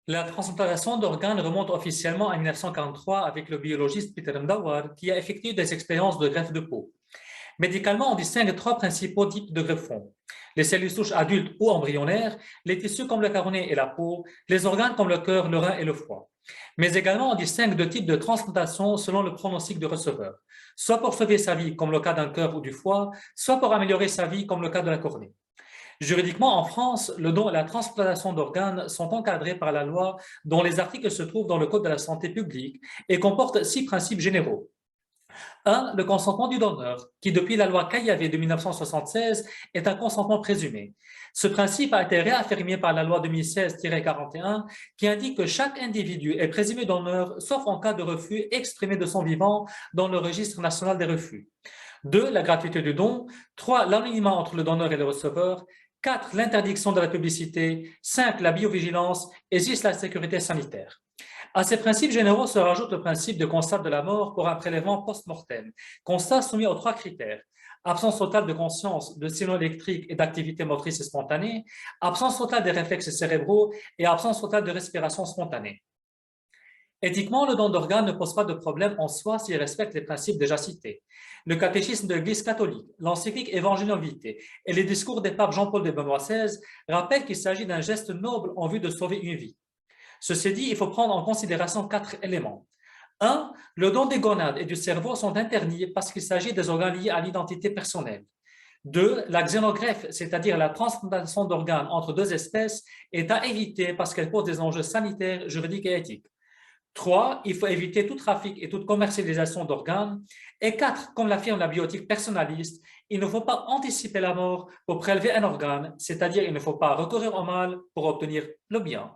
La transplantation d'organes remonte officiellement à 1943 avec le biologiste Peter Mdawar qui a effectué des expériences de greffe de peau. Médicalement, on distingue trois principaux types de greffons. Les cellules souches adultes ou embryonnaires, les tissus comme le caroné et la peau, les organes comme le cœur, le rein et le foie. Mais également, on distingue deux types de transplantation selon le pronostic du receveur, soit pour sauver sa vie, comme le cas d'un cœur ou du foie, soit pour améliorer sa vie, comme le cas de la cornée. Juridiquement, en France, le don et la transplantation d'organes sont encadrés par la loi dont les articles se trouvent dans le Code de la santé publique et comportent six principes généraux. 1. Le consentement du donneur, qui depuis la loi Caillavet de 1976 est un consentement présumé. Ce principe a été réaffirmé par la loi 2016-41 qui indique que chaque individu est présumé donneur sauf en cas de refus exprimé de son vivant dans le registre national des refus. 2. La gratuité du don. 3. L'anonymat entre le donneur et le receveur. 4. L'interdiction de la publicité. 5. La biovigilance. Et 6. La sécurité sanitaire. À ces principes généraux se rajoute le principe de constat de la mort pour un prélèvement post-mortem. Constat soumis aux trois critères. Absence totale de conscience, de signaux électriques et d'activité motrice spontanée, absence totale des réflexes cérébraux et absence totale de respiration spontanée. Éthiquement, le don d'organes ne pose pas de problème en soi s'il respecte les principes déjà cités. Le catéchisme de l'Église catholique, l'encyclique Evangelii Vitae et les discours des papes Jean-Paul et Benoît XVI rappellent qu'il s'agit d'un geste noble en vue de sauver une vie. Ceci dit, il faut prendre en considération quatre éléments. 1. Le don des gonades et du cerveau sont interdits parce qu'il s'agit des organes liés à l'identité personnelle. 2. La xénogreffe, c'est-à-dire la transplantation d'organes entre deux espèces, est à éviter parce qu'elle pose des enjeux sanitaires, juridiques et éthiques. 3. Il faut éviter tout trafic et toute commercialisation d'organes. Et 4. Comme l'affirme la bioéthique personnaliste, il ne faut pas anticiper la mort pour prélever un organe, c'est-à-dire il ne faut pas recourir au mal pour obtenir le bien.